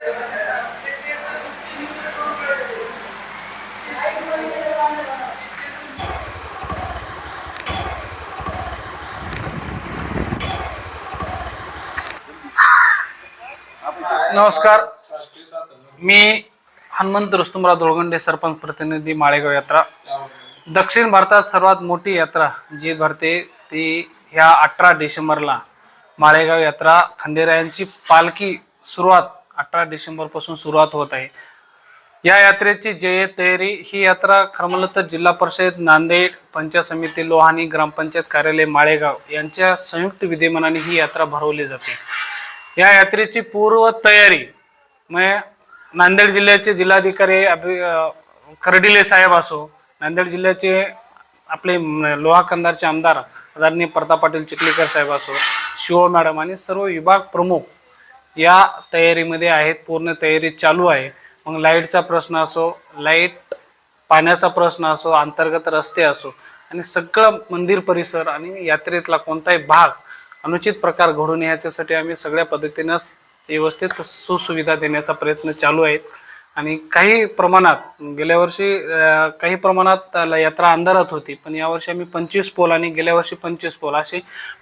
नमस्कार, मी हनुमंत रुस्तुमराव धुळगंडे, सरपंच प्रतिनिधी माळेगाव यात्रा। दक्षिण भारतात सर्वात मोठी यात्रा जी भरते ती ह्या 18 डिसेंबरला माळेगाव यात्रा खंडेरायांची पालखी सुरुवात 18 डिसेंबर पासून सुरुवात होत आहे। या यात्रेची जय्यत तयारी ही यात्रा खरं तर जिल्हा परिषद नांदेड, पंचायत समिती लोहानी, ग्रामपंचायत कार्यालय माळेगाव यांच्या संयुक्त विद्यमानाने ही यात्रा भरवली जाते। या यात्रेची पूर्व तयारी नांदेड जिल्ह्याचे जिल्हाधिकारी कर्डिले साहेब असो, नांदेड जिल्ह्याचे आपले लोहा कंधारचे आमदार आदरणीय प्रताप पाटील चिखलीकर साहेब असो, शिव मॅडम आणि सर्व विभाग प्रमुख या तयारीमध्ये आहेत। पूर्ण तयारी चालू आहे। मग लाईटचा प्रश्न असो, लाईट पाण्याचा प्रश्न असो, अंतर्गत रस्ते असो आणि सगळं मंदिर परिसर आणि यात्रेतला कोणताही भाग अनुचित प्रकार घडू नये याच्यासाठी आम्ही सगळ्या पद्धतीने व्यवस्थित सुसुविधा देण्याचा प्रयत्न चालू आहे। आणि काही प्रमाणात गेल्या वर्षी काही प्रमाणात यात्रा अंधारात होती, पण यावर्षी आम्ही 25 पोल आणि गेल्या वर्षी 25 पोल असे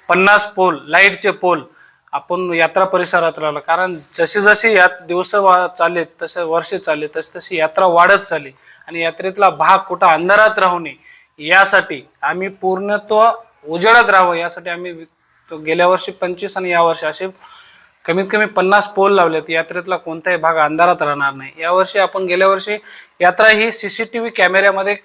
50 पोल लाईटचे पोल आपण यात्रा परिसरात लावला। कारण जसे जसे यात दिवस चालले तसे वर्ष चालले तशी यात्रा वाढत चालली आणि यात्रेतला भाग कुठं अंधारात राहू नये यासाठी आम्ही पूर्णत्व उजेडात राहावं यासाठी आम्ही गेल्या वर्षी 25 आणि यावर्षी असे कमीत कमी 50 पोल लावलेत। यात्रेतला कोणताही भाग अंधारात राहणार नाही। यावर्षी आपण गेल्या वर्षी यात्रा ही सीसीटीव्ही कॅमेऱ्यामध्ये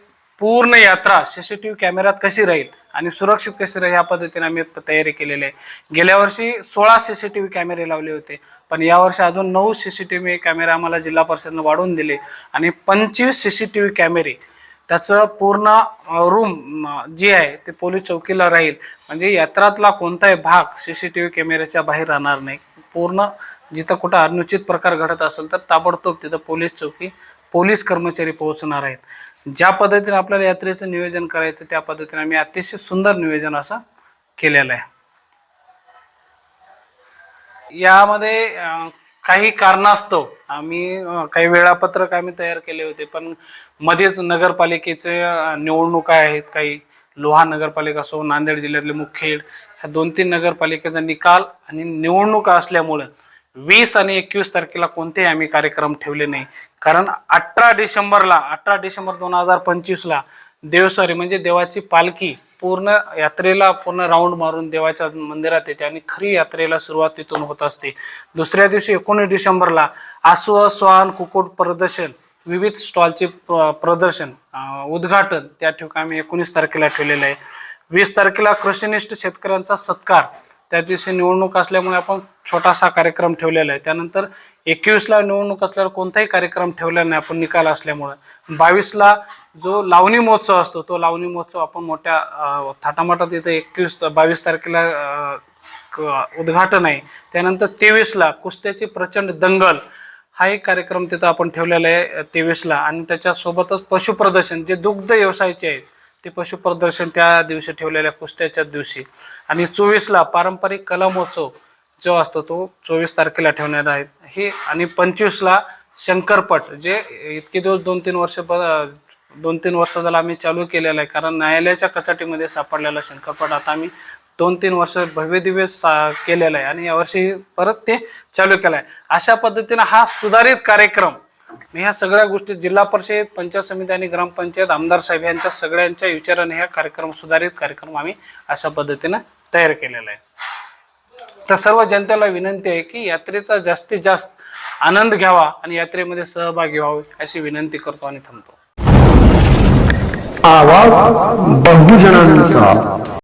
पूर्ण यात्रा सीसीटीव्ही कॅमेऱ्यात कशी राहील आणि सुरक्षित कशी राहील या पद्धतीने आम्ही तयारी केलेली आहे। गेल्या वर्षी 16 सीसीटीव्ही कॅमेरे लावले होते, पण यावर्षी अजून 9 सीसीटीव्ही कॅमेरे आम्हाला जिल्हा परिषदेने वाढवून दिले आणि 25 सीसीटीव्ही कॅमेरे त्याचं पूर्ण रूम जी आहे ते पोलीस चौकीला राहील। म्हणजे यात्रातला कोणताही भाग सीसीटीव्ही कॅमेऱ्याच्या बाहेर राहणार नाही। पूर्ण जिथं कुठं अनुचित प्रकार घडत असेल तर ताबडतोब तिथं पोलीस चौकी पोलीस कर्मचारी पोहोचणार आहेत। ज्या पद्धतीने आपल्याला यात्रेचं नियोजन करायचं त्या पद्धतीने आम्ही अतिशय सुंदर नियोजन असं केलेलं आहे। यामध्ये काही कारणास्तव आम्ही काही वेळापत्रक आम्ही तयार केले होते, पण मध्येच नगरपालिकेचे निवडणुका आहेत, काही लोहा नगरपालिका असो, नांदेड जिल्ह्यातले मुखेड ह्या 2-3 नगरपालिकेचा निकाल आणि निवडणुका असल्यामुळे 20 आणि 21 तारखेला कोणतेही आम्ही कार्यक्रम ठेवले नाही। कारण 18 डिसेंबर 2025 ला देवसवारी म्हणजे देवाची पालखी पूर्ण यात्रेला पूर्ण राऊंड मारून देवाच्या मंदिरात येते आणि खरी यात्रेला सुरुवात तिथून होत असते। दुसऱ्या दिवशी 19 डिसेंबरला आसवान कुक्कुट प्रदर्शन विविध स्टॉलचे प्रदर्शन उद्घाटन त्या ठिकाणी आम्ही 19 तारखेला ठेवलेलं आहे। 20 तारखेला कृषीनिष्ठ शेतकऱ्यांचा सत्कार त्या दिवशी निवडणूक असल्यामुळे आपण छोटासा कार्यक्रम ठेवलेला आहे। त्यानंतर 21 ला निवडणूक असल्यावर कोणताही कार्यक्रम ठेवला नाही आपण निकाल असल्यामुळे। 22 ला जो लावणी महोत्सव असतो तो लावणी महोत्सव आपण मोठ्या थाटामाटात इथे 22 तारखेला उद्घाटन आहे। त्यानंतर 23 ला कुस्त्याची प्रचंड दंगल हा एक कार्यक्रम तिथं आपण ठेवलेला आहे 23 ला। आणि त्याच्यासोबतच पशुप्रदर्शन जे दुग्ध व्यवसायाचे आहेत ते पशुप्रदर्शन त्या दिवशी ठेवलेल्या कुस्त्याच्या दिवशी। आणि 24 ला पारंपरिक कला महोत्सव जो असतो तो 24 तारखेला ठेवणार आहे हे। आणि 25 ला शंकरपट जे इतके दिवस 2-3 वर्ष झाला आम्ही चालू केलेला आहे, कारण न्यायालयाच्या कचाटीमध्ये सापडलेला शंकरपट आता आम्ही 2-3 वर्ष भव्य दिव्य केलेला आहे आणि यावर्षी परत ते चालू केलं आहे। अशा पद्धतीने हा सुधारित कार्यक्रम मी ह्या सगळ्या गोष्टी जिल्हा परिषद, पंचायत समिती आणि ग्रामपंचायत आमदार साहेब यांच्या सगळ्यांच्या विचाराने हा कार्यक्रम सुधारित कार्यक्रम आम्ही अशा पद्धतीने तयार केलेला आहे। तर सर्व जनतेला विनंती आहे की यात्रेचा जास्तीत जास्त आनंद घ्यावा आणि यात्रेमध्ये सहभागी व्हावे अशी विनंती करतो आणि थांबतो। आवाज बहुजनांचा।